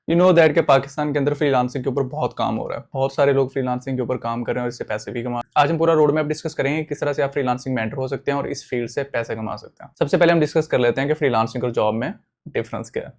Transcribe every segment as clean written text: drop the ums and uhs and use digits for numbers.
You know that के पाकिस्तान के अंदर फ्रीलांसिंग के ऊपर बहुत काम हो रहा है। बहुत सारे लोग फ्रीलांसिंग के ऊपर काम कर रहे हैं और इससे पैसे भी कमा। आज हम पूरा रोड मैप डिस्कस करेंगे किस तरह से आप फ्रीलांसिंग में एंटर हो सकते हैं और इस फील्ड से पैसे कमा सकते हैं। सबसे पहले हम डिस्कस कर लेते हैं कि फ्रीलांसिंग और जॉब में डिफरेंस क्या है।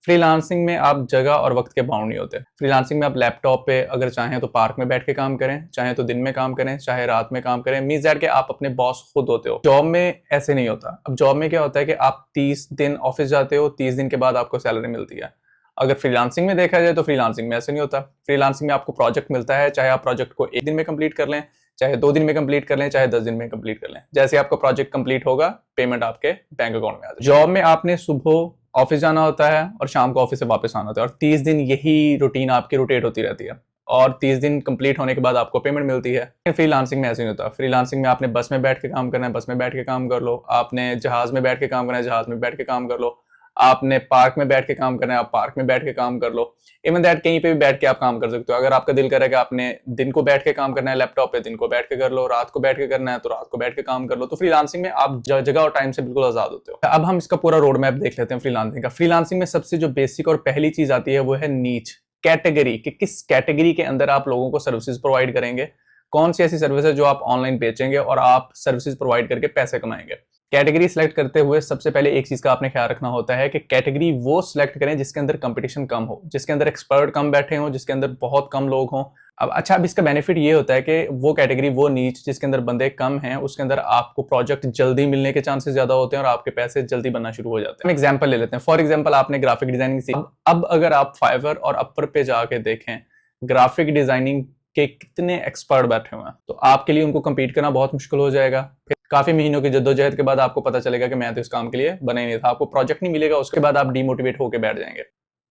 फ्रीलांसिंग में आप जगह और वक्त के बाउंड नहीं होते। फ्रीलांसिंग में आप लैपटॉप पे अगर चाहें तो पार्क में बैठ के काम करें, चाहे तो दिन में काम करें, चाहे रात में काम करें। मींस दैट कि आप अपने बॉस खुद होते हो। जॉब में ऐसे नहीं होता। अब जॉब में क्या होता है कि आप 30 दिन ऑफिस जाते हो, 30 दिन के बाद आपको सैलरी मिलती है। अगर फ्रीलांसिंग में देखा जाए तो फ्रीलांसिंग में ऐसे नहीं होता। फ्रीलांसिंग में आपको प्रोजेक्ट मिलता है, चाहे आप प्रोजेक्ट को 1 दिन में कंप्लीट कर लें, चाहे 2 दिन में कंप्लीट कर लें, चाहे 10 दिन में कंप्लीट कर लें। जैसे आपका प्रोजेक्ट कंप्लीट होगा, पेमेंट आपके बैंक अकाउंट में आ जाएगी। जॉब में आपने सुबह ऑफिस जाना होता है और शाम को ऑफिस से वापस आना होता है और 30 दिन यही रूटीन आपकी रोटेट होती रहती है और 30 दिन कंप्लीट होने के बाद आपको पेमेंट मिलती है। फ्रीलांसिंग में ऐसे नहीं होता। फ्रीलांसिंग में आपने बस में बैठ के काम करना है, बस में बैठ के काम कर लो। आपने जहाज में बैठ के काम करना है, जहाज में बैठ के काम कर लो। आपने पार्क में बैठ के काम करना है, आप पार्क में बैठ के काम कर लो। इवन दैट कहीं पे भी बैठ के आप काम कर सकते हो। अगर आपका दिल करे कि आपने दिन को बैठ के काम करना है लैपटॉप पे, दिन को बैठ के कर लो। रात को बैठ के करना है तो रात को बैठ के काम कर लो। तो फ्रीलांसिंग में आप जगह और टाइम से बिल्कुल आजाद होते हो। अब हम इसका पूरा रोड मैप देख लेते हैं फ्रीलांसिंग का। फ्रीलांसिंग में सबसे जो बेसिक और पहली चीज आती है वो है नीच कैटेगरी, कि किस कैटेगरी के अंदर आप लोगों को सर्विसेज प्रोवाइड करेंगे। कौन सी ऐसी सर्विस है जो आप ऑनलाइन बेचेंगे और आप सर्विसेज प्रोवाइड करके पैसे कमाएंगे। कैटेगरी सिलेक्ट करते हुए सबसे पहले एक चीज का आपने ख्याल रखना होता है कि कैटेगरी वो सिलेक्ट करें जिसके अंदर कंपटीशन कम हो, जिसके अंदर एक्सपर्ट कम बैठे हो, जिसके अंदर बहुत कम लोग हों। अब इसका बेनिफिट ये होता है कि वो कैटेगरी, वो नीच जिसके अंदर बंदे कम हैं, उसके अंदर आपको प्रोजेक्ट जल्दी मिलने के चांसेस ज्यादा होते हैं और आपके पैसे जल्दी बनना शुरू हो जाते हैं। हम एग्जांपल ले लेते हैं। फॉर एग्जांपल आपने ग्राफिक डिजाइनिंग सीखी। अब अगर आप फाइवर और अपर पे जाके देखें ग्राफिक डिजाइनिंग के कितने एक्सपर्ट बैठे हुए हैं, तो आपके लिए उनको compete करना बहुत मुश्किल हो जाएगा। फिर काफी महीनों की जद्दोजहद के बाद आपको पता चलेगा कि मैं तो इस काम के लिए बना ही नहीं था। आपको प्रोजेक्ट नहीं मिलेगा, उसके बाद आप डीमोटिवेट होकर बैठ जाएंगे।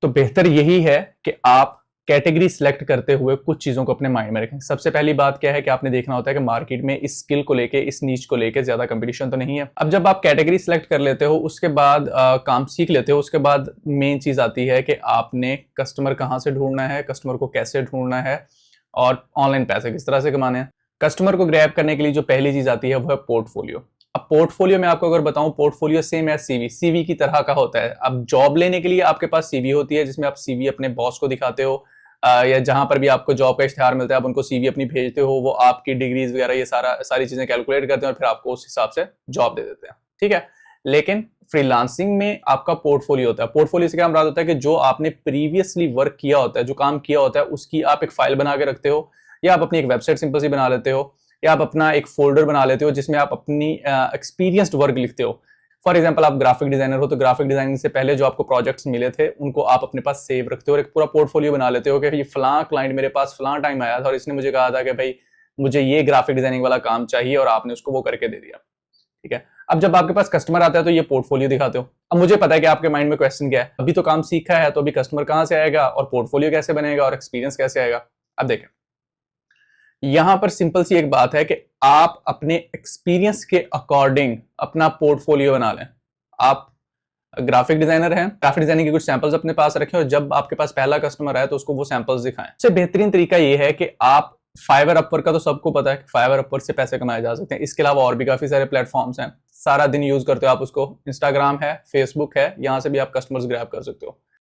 तो बेहतर यही है कि आप कैटेगरी सिलेक्ट करते हुए कुछ चीजों को अपने माइंड में रखें। सबसे पहली बात क्या है कि आपने देखना होता है कि मार्केट में इस स्किल को लेके, इस नीच को लेके ज्यादा कंपटीशन तो नहीं है। अब जब आप कैटेगरी सिलेक्ट कर लेते हो, उसके बाद काम सीख लेते हो, उसके बाद मेन चीज आती है कि आपने कस्टमर कहाँ से ढूंढना है, कस्टमर को कैसे ढूंढना है और ऑनलाइन पैसे किस तरह से कमाने हैं। कस्टमर को ग्रैब करने के लिए जो पहली चीज आती है वो है पोर्टफोलियो। अब पोर्टफोलियो में आपको अगर बताऊं, portfolio same as CV, CV की तरह का होता है। अब जॉब लेने के लिए आपके पास सीवी होती है जिसमें आप सीवी अपने बॉस को दिखाते हो, या जहां पर भी आपको जॉब का इश्तिहार मिलता है आप उनको सीवी अपनी भेजते हो। वो आपकी डिग्रीज वगैरह ये सारी चीजें कैलकुलेट करते हैं और फिर आपको उस हिसाब से जॉब दे देते हैं। ठीक है, लेकिन फ्रीलांसिंग में आपका पोर्टफोलियो होता है। पोर्टफोलियो से क्या मुराद होता है कि जो आपने प्रीवियसली वर्क किया होता है, जो काम किया होता है, उसकी आप एक फाइल बना के रखते हो, या आप अपनी एक वेबसाइट सिंपल सी बना लेते हो, या आप अपना एक फोल्डर बना लेते हो जिसमें आप अपनी एक्सपीरियंस्ड वर्क लिखते हो। फॉर एग्जाम्पल आप ग्राफिक डिजाइनर हो तो ग्राफिक डिजाइनिंग से पहले जो आपको प्रोजेक्ट्स मिले थे उनको आप अपने पास सेव रखते हो और एक पूरा पोर्टफोलियो बना लेते हो कि ये फलां क्लाइंट मेरे पास फलां टाइम आया था और इसने मुझे कहा था कि भाई मुझे ये ग्राफिक डिजाइनिंग वाला काम चाहिए और आपने उसको वो करके दे दिया। ठीक है, अब जब आपके पास कस्टमर आता है तो ये पोर्टफोलियो दिखाते हो। अब मुझे पता है कि आपके माइंड में क्वेश्चन क्या है, अभी तो काम सीखा है तो अभी कस्टमर कहां से आएगा और पोर्टफोलियो कैसे बनेगा और एक्सपीरियंस कैसे आएगा। अब देखें, यहां पर सिंपल सी एक बात है कि आप अपने एक्सपीरियंस के अकॉर्डिंग अपना पोर्टफोलियो बना लें। आप ग्राफिक डिजाइनर हैं, ग्राफिक डिजाइनिंग के कुछ सैंपल्स अपने पास रखें और जब आपके पास पहला कस्टमर आए तो उसको वो सैंपल्स दिखाएं। सबसे बेहतरीन तरीका ये है कि आप फाइवर अपवर्क का तो सबको पता है कि फाइवर अपवर्क से पैसे कमाए जा सकते हैं। इसके अलावा और भी काफी सारे प्लेटफॉर्म्स हैं, सारा दिन यूज करते हो आप उसको। इंस्टाग्राम है, फेसबुक है, यहां से भी आप कस्टमर्स ग्रैब कर सकते हो।